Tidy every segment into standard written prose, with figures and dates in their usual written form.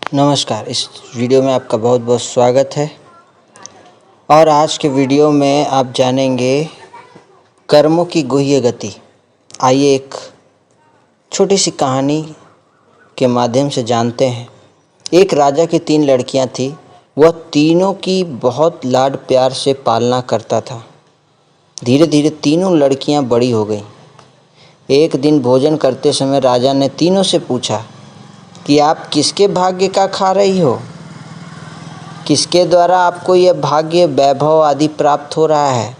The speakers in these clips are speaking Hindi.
नमस्कार। इस वीडियो में आपका बहुत बहुत स्वागत है। और आज के वीडियो में आप जानेंगे कर्मों की गुह्य गति। आइए एक छोटी सी कहानी के माध्यम से जानते हैं। एक राजा की 3 लड़कियां थीं। वह तीनों की बहुत लाड प्यार से पालना करता था। धीरे धीरे तीनों लड़कियां बड़ी हो गईं। एक दिन भोजन करते समय राजा ने तीनों से पूछा कि आप किसके भाग्य का खा रही हो? किसके द्वारा आपको यह भाग्य, वैभव आदि प्राप्त हो रहा है?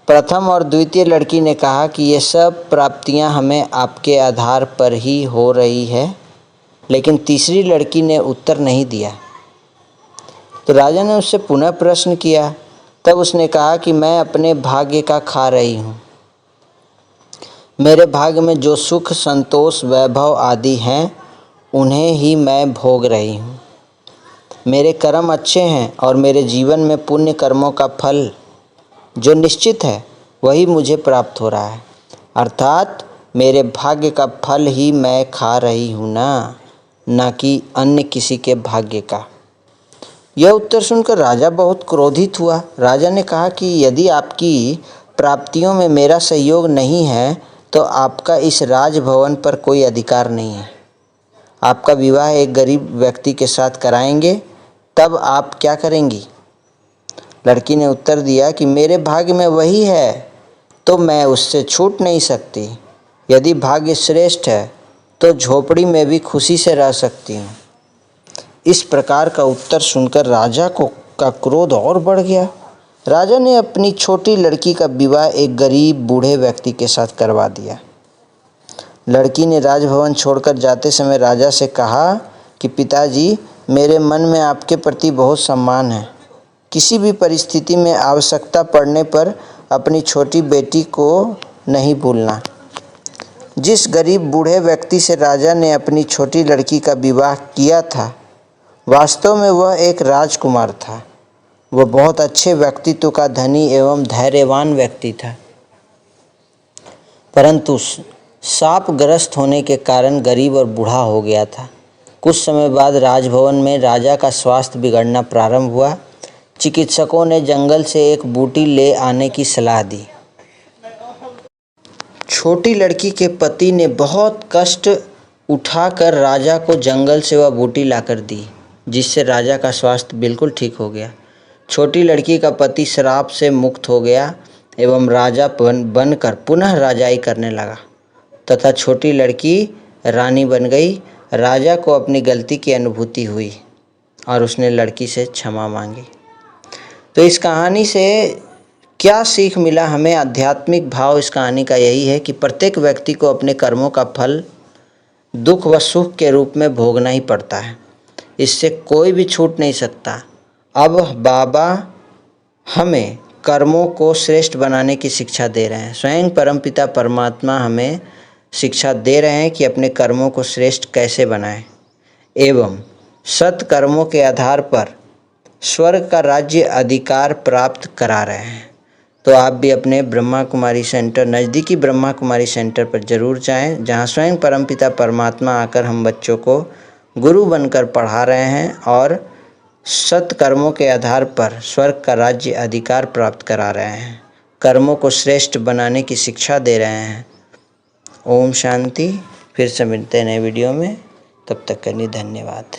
प्रथम और द्वितीय लड़की ने कहा कि ये सब प्राप्तियां हमें आपके आधार पर ही हो रही है, लेकिन तीसरी लड़की ने उत्तर नहीं दिया। तो राजा ने उससे पुनः प्रश्न किया। तब उसने कहा कि मैं अपने भाग्य का खा रही हूँ। मेरे भाग्य में जो सुख, संतोष, वैभव आदि हैं, उन्हें ही मैं भोग रही हूँ। मेरे कर्म अच्छे हैं और मेरे जीवन में पुण्य कर्मों का फल जो निश्चित है वही मुझे प्राप्त हो रहा है। अर्थात मेरे भाग्य का फल ही मैं खा रही हूँ ना कि अन्य किसी के भाग्य का। यह उत्तर सुनकर राजा बहुत क्रोधित हुआ। राजा ने कहा कि यदि आपकी प्राप्तियों में मेरा सहयोग नहीं है तो आपका इस राजभवन पर कोई अधिकार नहीं है। आपका विवाह एक गरीब व्यक्ति के साथ कराएंगे, तब आप क्या करेंगी? लड़की ने उत्तर दिया कि मेरे भाग्य में वही है तो मैं उससे छूट नहीं सकती। यदि भाग्य श्रेष्ठ है तो झोपड़ी में भी खुशी से रह सकती हूँ। इस प्रकार का उत्तर सुनकर राजा का क्रोध और बढ़ गया। राजा ने अपनी छोटी लड़की का विवाह एक गरीब बूढ़े व्यक्ति के साथ करवा दिया। लड़की ने राजभवन छोड़कर जाते समय राजा से कहा कि पिताजी, मेरे मन में आपके प्रति बहुत सम्मान है। किसी भी परिस्थिति में आवश्यकता पड़ने पर अपनी छोटी बेटी को नहीं भूलना। जिस गरीब बूढ़े व्यक्ति से राजा ने अपनी छोटी लड़की का विवाह किया था, वास्तव में वह एक राजकुमार था। वह बहुत अच्छे व्यक्तित्व का धनी एवं धैर्यवान व्यक्ति था, परंतु शापग्रस्त होने के कारण गरीब और बूढ़ा हो गया था। कुछ समय बाद राजभवन में राजा का स्वास्थ्य बिगड़ना प्रारंभ हुआ। चिकित्सकों ने जंगल से एक बूटी ले आने की सलाह दी। छोटी लड़की के पति ने बहुत कष्ट उठाकर राजा को जंगल से वह बूटी लाकर दी, जिससे राजा का स्वास्थ्य बिल्कुल ठीक हो गया। छोटी लड़की का पति श्राप से मुक्त हो गया एवं राजा बनकर पुनः राजाई करने लगा तथा छोटी लड़की रानी बन गई। राजा को अपनी गलती की अनुभूति हुई और उसने लड़की से क्षमा मांगी। तो इस कहानी से क्या सीख मिला हमें? आध्यात्मिक भाव इस कहानी का यही है कि प्रत्येक व्यक्ति को अपने कर्मों का फल दुख व सुख के रूप में भोगना ही पड़ता है। इससे कोई भी छूट नहीं सकता। अब बाबा हमें कर्मों को श्रेष्ठ बनाने की शिक्षा दे रहे हैं। स्वयं परमपिता परमात्मा हमें शिक्षा दे रहे हैं कि अपने कर्मों को श्रेष्ठ कैसे बनाएं एवं सत्कर्मों के आधार पर स्वर्ग का राज्य अधिकार प्राप्त करा रहे हैं। तो आप भी अपने ब्रह्मा कुमारी सेंटर, नज़दीकी ब्रह्मा कुमारी सेंटर पर ज़रूर जाएं, जहां स्वयं परमपिता परमात्मा आकर हम बच्चों को गुरु बनकर पढ़ा रहे हैं और सत्कर्मों के आधार पर स्वर्ग का राज्य अधिकार प्राप्त करा रहे हैं। कर्मों को श्रेष्ठ बनाने की शिक्षा दे रहे हैं। ओम शांति। फिर से मिलते हैं नए वीडियो में। तब तक के लिए धन्यवाद।